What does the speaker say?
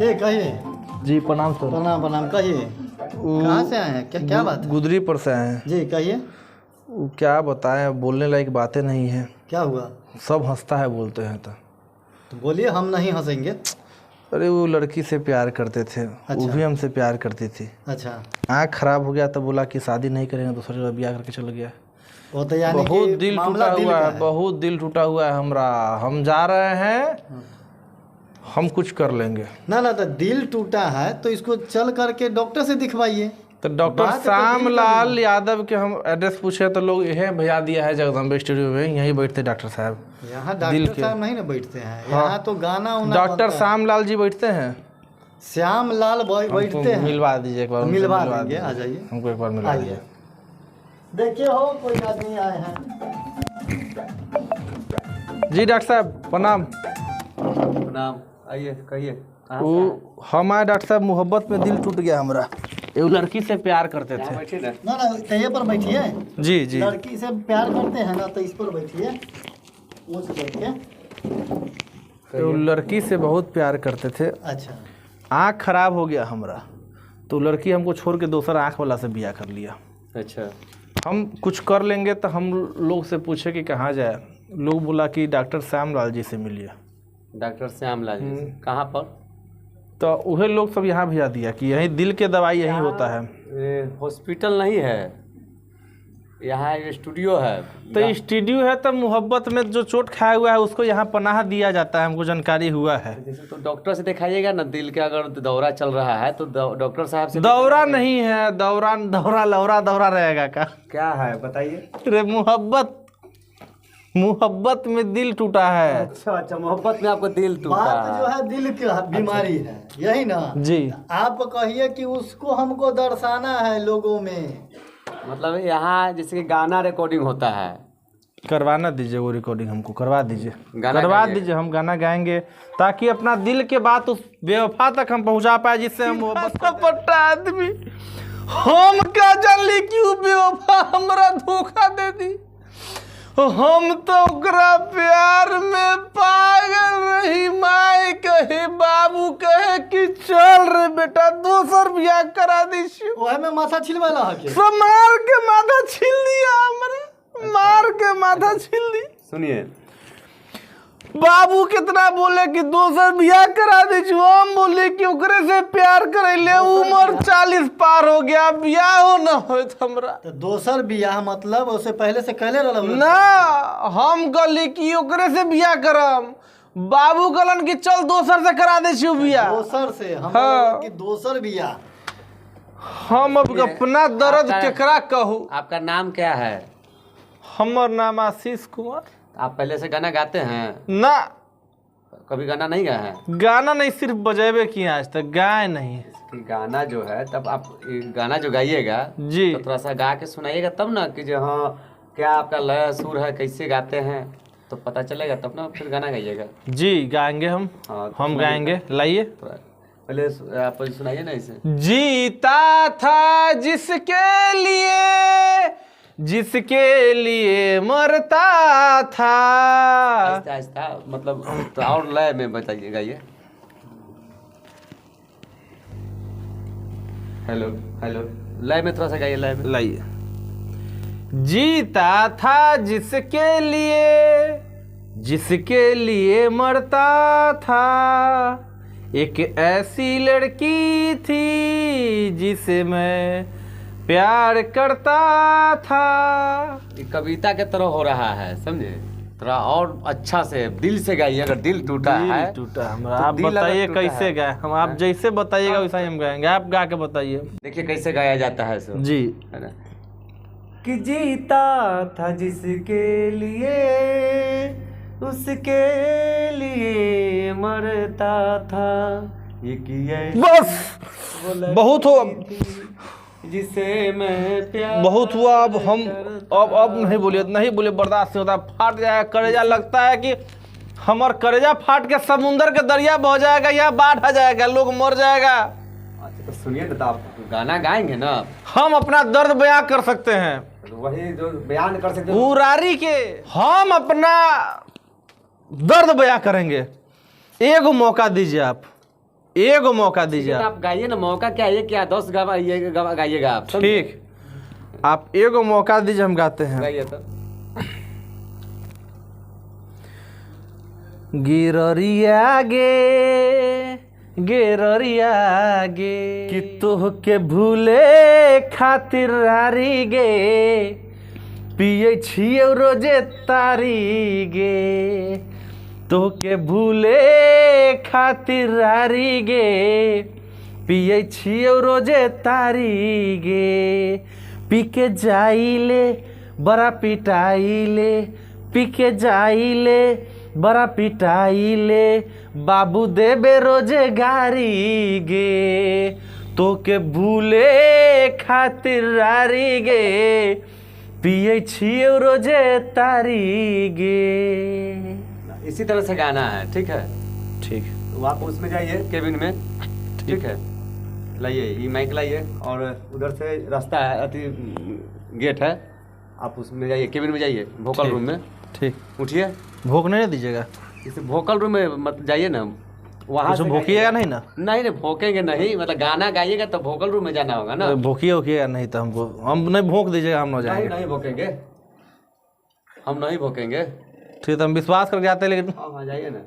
के कहिए। जी प्रणाम सर। प्रणाम प्रणाम, कहिए कहाँ से आए हैं, क्या क्या बात है? गुदरी पर से आए हैं। जी कहिए। क्या बताएं, बोलने लायक बातें नहीं है। क्या हुआ? सब हंसता है बोलते हैं तो बोलिए, हम नहीं हंसेंगे। अरे वो लड़की से प्यार करते थे। वो भी हमसे प्यार करती थी। अच्छा। आँख खराब हो गया तो बोला कि शादी नहीं करेंगे, दूसरे जगह ब्याह करके चल गया। वो तो यानी बहुत कि दिल मामला टूटा दिल हुआ का है, बहुत दिल टूटा हुआ है हमारा। हम जा रहे हैं, हम कुछ कर लेंगे। ना ना, तो दिल टूटा है तो इसको चल करके डॉक्टर से दिखवाइए। तो डॉक्टर बात तो श्याम दिल का लाल नहीं। यादव के हम एड्रेस पूछे तो लोग यह भैया दिया है जगदम्बे स्टूडियो में, यहीं बैठते डॉक्टर साहब। यहाँ दिल डॉक्टर के। साहब नहीं ना बैठते हैं, हाँ। यहाँ तो गाना उना डॉक्टर बनता है। श्याम लाल जी बैठते हैं। श्याम लाल बैठते हैं। मिलवा दीजिए एक बार, उनसे मिलवा मिलवा देंगे, दीजिए। आ जाइए। हमको एक बार मिलवा आइए। दीजिए। देखिए हो, कोई आदमी आए हैं। जी डॉक्टर साहब प्रणाम। प्रणाम, आइए कहिए। वो हम आए डॉक्टर साहब, मोहब्बत में दिल टूट गया हमारा। एगो लड़की से प्यार करते थे। बैठिए ना। ना ना, तहे पर बैठिए। जी जी। लड़की से प्यार करते हैं ना, तो इस पर बैठिए, पूछ करके। एगो लड़की से बहुत प्यार करते थे। अच्छा। आँख खराब हो गया हमारा, तो लड़की हमको छोड़ के दूसरा आँख वाला से ब्याह कर लिया। अच्छा। हम कुछ कर लेंगे तो हम लोग से पूछे कि कहाँ जाए। लोग बोला कि डॉक्टर श्याम लाल जी से मिलिए। डॉक्टर श्याम लाल जी कहाँ पर? तो वही लोग सब यहाँ भेजा दिया कि यही दिल के दवाई यही होता है। हॉस्पिटल नहीं है, यहाँ एक स्टूडियो है। तो स्टूडियो है तो मोहब्बत में जो चोट खाया हुआ है उसको यहाँ पनाह दिया जाता है, हमको जानकारी हुआ है। जैसे तो डॉक्टर से दिखाइएगा ना, दिल के अगर दौरा चल रहा है तो डॉक्टर साहब से। दौरा नहीं है, दौरा दौरा लौरा दौरा रहेगा का? क्या है बताइए। अरे मोहब्बत में दिल टूटा है। अच्छा अच्छा, मोहब्बत में आपको दिल टूटा बात जो है दिल की बीमारी है, यही ना जी। आप कहिए कि उसको हमको दर्शाना है लोगों में। मतलब यहाँ जैसे कि गाना रिकॉर्डिंग होता है, करवाना दीजिए वो रिकॉर्डिंग, हमको करवा दीजिए। गाना करवा गाइए। दीजिए, हम गाना गाएंगे ताकि अपना दिल के बात उस बेवफा तक हम पहुंचा पाए, जिससे हम मोहब्बत आदमी। हम क्या जान क्यों बेवफा हमरा धोखा दे दी। हम तो ओकरा प्यार में पागल रही। माए कहे, बाबू कहे कि चल रे बेटा दोसर ब्याह करा दीजिए। वह में माथा छिलवाला है के? सब मार के माथा छील दिया हमरा, मार के माथा छील दी। सुनिए। बाबू कितना बोले कि दोसर ब्याह करा दीजिए, हम बोले कि ओकरे से प्यार करे ले। उम्र 40 पार हो गया, ब्याह हो ना हो हमरा। तो दोसर बियाह मतलब उससे पहले से कहले रहल ना, हम कहली कि ओकरे से ब्याह करम। बाबू कहलन कि चल दोसर से करा दे छियो ब्याह। दोसर से हम हाँ। कि दोसर बियाह। हम अब अपना दर्द केकरा कहूँ। आपका नाम क्या है? हमर नाम आशीष कुमार। आप पहले से गाना गाते हैं? ना, कभी गाना नहीं गाए हैं? गाना नहीं, सिर्फ बजेबे किए, आज तक गाए नहीं। कि गाना जो है, तब आप ये गाना जो गाइएगा जी। तो थोड़ा सा गा के सुनाइएगा, तब ना कि जो हाँ क्या आपका लय सुर है, कैसे गाते हैं, तो पता चलेगा, तब ना फिर गाना गाइएगा। जी गाएंगे हम। हाँ, तो हम सुनाइए। गाएंगे, लाइए। थोड़ा पहले आप सुनाइए ना इसे। जीता था जिसके लिए मरता था। आहिस्ता आहिस्ता, मतलब तो और लय में बताइए, गाइए। हेलो हेलो, लय में थोड़ा सा गाइए, लय में। लाइए। जीता था जिसके लिए मरता था। एक ऐसी लड़की थी जिसे मैं प्यार करता था। ये कविता के तरह हो रहा है, समझे? थोड़ा और अच्छा से दिल से गाइए। अगर दिल टूटा है टूटा हमरा, तो आप दिल अगर बताइए टूटा कैसे है। गाए हम। आप जैसे बताइएगा वैसा ही हम गाएंगे, आप गा के बताइए। देखिए कैसे गाया जाता है सो, जी। है ना? कि जीता था जिसके लिए, उसके लिए मरता था। ये किया बस बहुत हो, जिसे मैं प्यार बहुत हुआ। अब हम अब नहीं बोले, बर्दाश्त नहीं होता। फाट जाएगा कलेजा, लगता है कि हमार कलेजा फाट के समुंदर के दरिया बह जाएगा या बाढ़ आ जाएगा, लोग मर जाएगा। अच्छा तो सुनिए ना, तो आप गाना गाएंगे ना, हम अपना दर्द बयां कर सकते हैं, तो वही जो बयान कर सकते हैं। मुरारी के हम अपना दर्द बयां करेंगे। एक मौका दीजिए आप। एगो मौका दीजिए तो आप। आप गाइए ना, मौका क्या है क्या 10 गाइएगा आप, समझे? ठीक, आप एगो मौका दीजिए, हम गाते हैं। गाइए तो। गिररिया गे गिररिया गे कि तोहके भूले खातिर रारी गे पिए छियौ रोजे तारी गे, तोहके भूले खातिर रारी गे पिए छियौ रोजे तारी गे, पी के जाइले बड़ा पिटाइले, पी के जाइले बड़ा पिटाइले बाबू देबे रोजे गारी गे, तोके भूले खातिर रारी गे पिए छियौ रोजे तारी गे। इसी तरह से गाना है, ठीक है? ठीक, तो आप उसमें जाइए केबिन में, ठीक है? लाइए ये माइक लाइए, और उधर से रास्ता है, अति गेट है, आप उसमें जाइए, केबिन में जाइए, वोकल ठीक। रूम में। ठीक, उठिए, भोंकने नहीं दीजिएगा, इस वोकल रूम में मत जाइए ना, वहाँ उसमें से भोंकिएगा नहीं ना? नहीं नहीं, भोंकेंगे नहीं, मतलब गाना गाइएगा तो वोकल रूम में जाना होगा ना। भोंकिए वोकिएगा नहीं तो हमको, हम नहीं भोंक दीजिएगा, हम न नहीं जाएंगे। नहीं भोंकेंगे, हम नहीं भोंकेंगे। ठीक है, तो हम विश्वास करके आते हैं, लेकिन हाँ हाँ, जाइए ना।